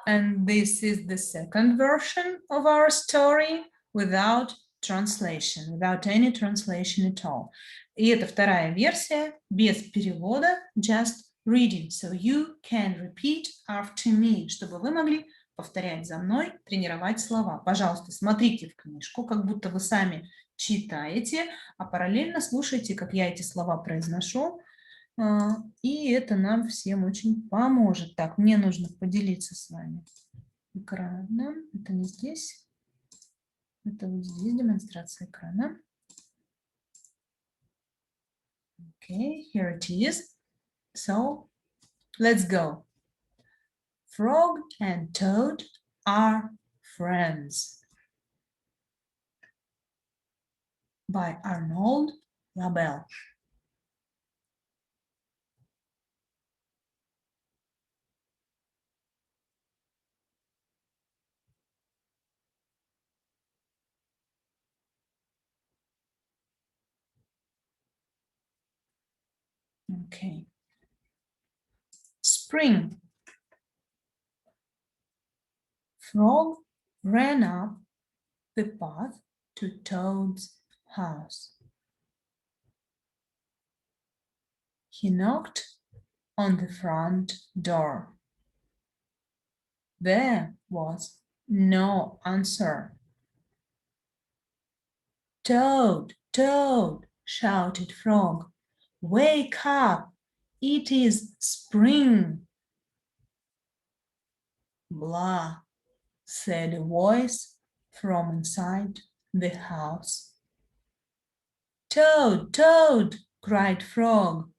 And this is the second version of our story without translation, without any translation at all. И это вторая версия без перевода, just reading. So you can repeat after me, чтобы вы могли повторять за мной, тренировать слова. Пожалуйста, смотрите в книжку, как будто вы сами читаете, а параллельно слушайте, как я эти слова произношу. И это нам всем очень поможет. Так, мне нужно поделиться с вами экраном. Это не здесь. Это вот здесь демонстрация экрана. Okay, here it is. So, let's go. Frog and Toad are friends. By Arnold Labelle. Okay. Spring. Frog ran up the path to Toad's house. He knocked on the front door. There was no answer. Toad, Toad, shouted Frog. Wake up, it is spring. Blah, said a voice from inside the house. Toad, Toad, cried Frog.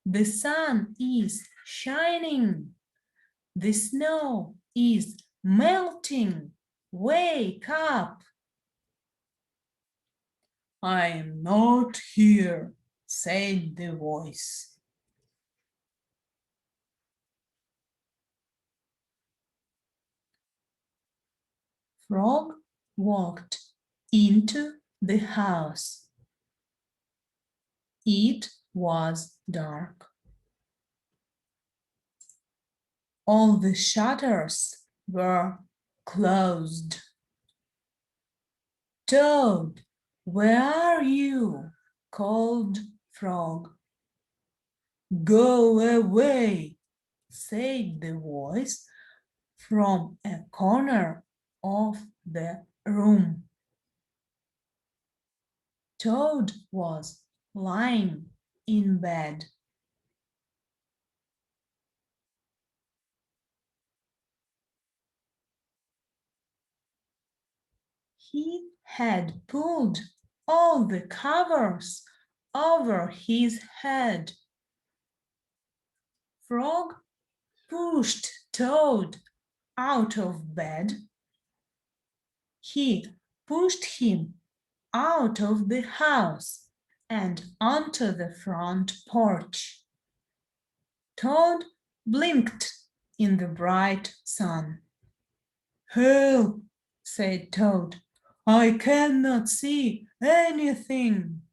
The sun is shining. The snow is melting. Wake up. I am not here, said the voice. Frog walked into the house. It was dark. All the shutters were closed. Toad, where are you? Called Frog. Go away, said the voice from a corner of the room. Toad was lying in bed. He had pulled all the covers over his head. Frog pushed Toad out of bed. He pushed him out of the house and onto the front porch. Toad blinked in the bright sun. Help, said Toad. I cannot see anything.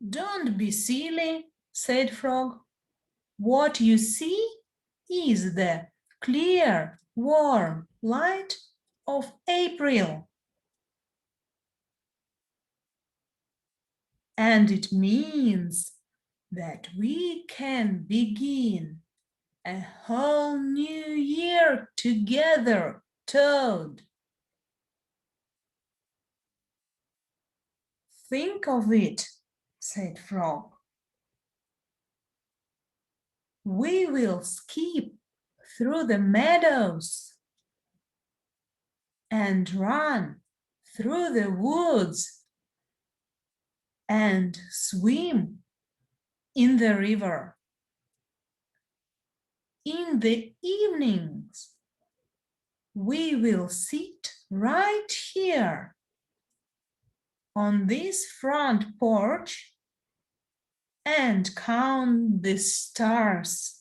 Don't be silly, said Frog. What you see is the clear, warm light of April. And it means that we can begin a whole new year together, Toad. Think of it, said Frog. We will skip through the meadows and run through the woods and swim in the river. In the evenings, we will sit right here on this front porch and count the stars.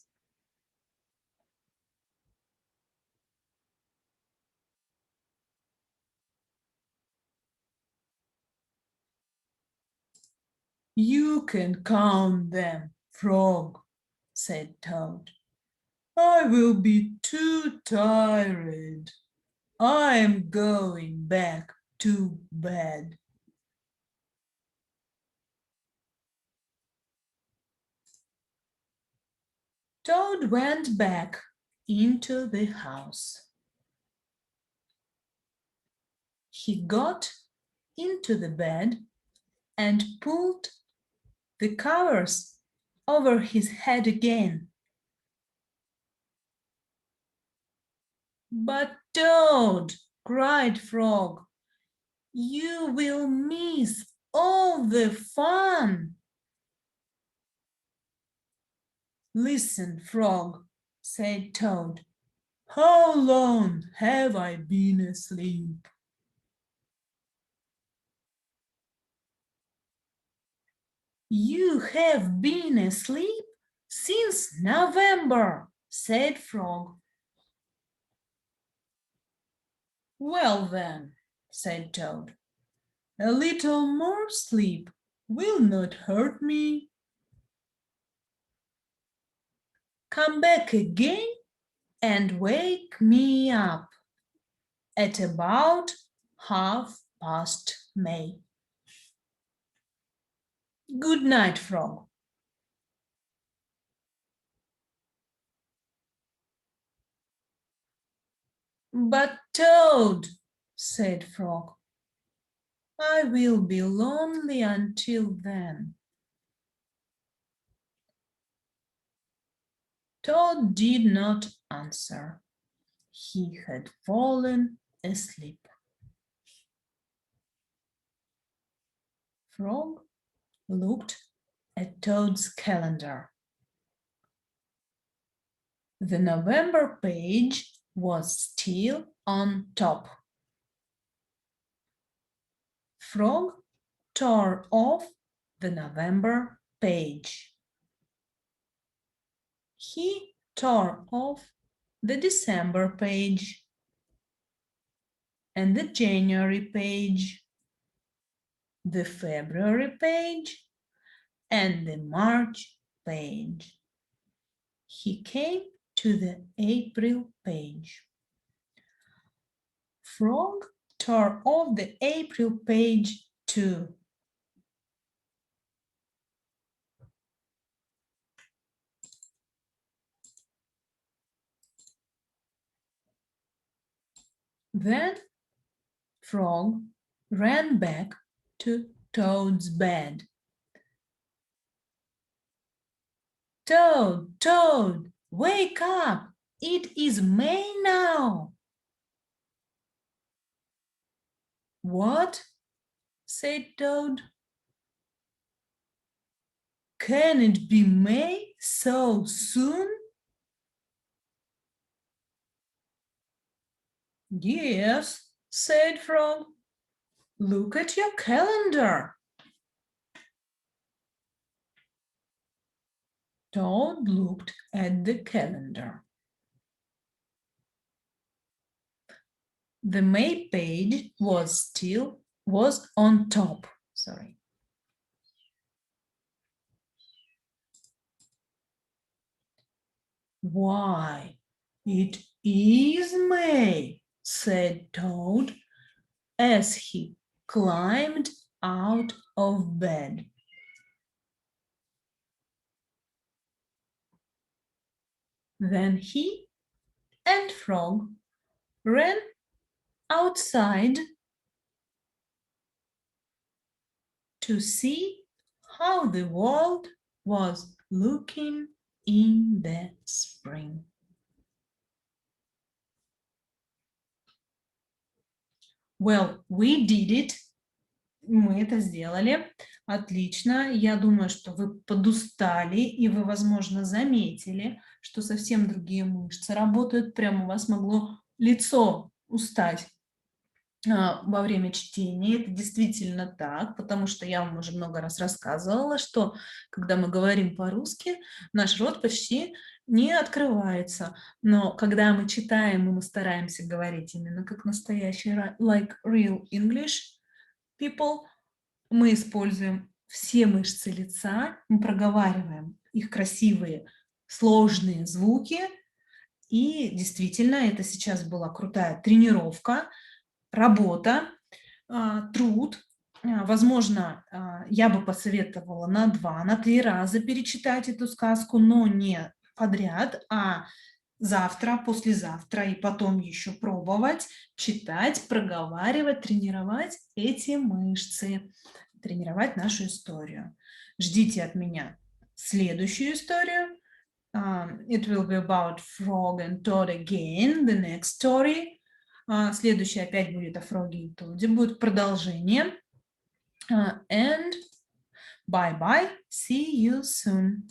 You can count them, Frog, said Toad. I will be too tired. I'm going back to bed. Toad went back into the house. He got into the bed and pulled the covers over his head again. But Toad, cried Frog, you will miss all the fun. Listen, Frog, said Toad. How long have I been asleep? You have been asleep since November, said Frog. Well then, said Toad, a little more sleep will not hurt me. Come back again and wake me up at about 1/2 May. Good night, Frog. But Toad, said Frog, I will be lonely until then. Toad did not answer. He had fallen asleep. Frog looked at Toad's calendar. The November page was still on top. Frog tore off the November page. He tore off the December page and the January page, the February page, and the March page. He came to the April page. Frog tore off the April page too. Then Frog ran back to Toad's bed. Toad, Toad, wake up! It is May now. What? Said Toad. Can it be May so soon? Yes, said Frog. Look at your calendar. Toad looked at the calendar. The May page was on top. Sorry. Why, it is May, said Toad as he climbed out of bed. Then he and Frog ran outside to see how the world was looking in the spring. Well, we did it. Мы это сделали. Отлично. Я думаю, что вы подустали, и вы, возможно, заметили, что совсем другие мышцы работают. Прямо у вас могло лицо устать во время чтения. Это действительно так, потому что я вам уже много раз рассказывала, что когда мы говорим по-русски, наш рот почти не открывается. Но когда мы читаем, и мы стараемся говорить именно как настоящий, like real English people, мы используем все мышцы лица, мы проговариваем их красивые, сложные звуки. И действительно, это сейчас была крутая тренировка, работа, труд. Возможно, я бы посоветовала на 2, на 3 раза перечитать эту сказку, но не подряд, а завтра, послезавтра и потом еще пробовать, читать, проговаривать, тренировать эти мышцы, тренировать нашу историю. Ждите от меня следующую историю. It will be about frog and Toad again, the next story. Следующая опять будет о фроге и Тоде, будет продолжение. And bye-bye, see you soon.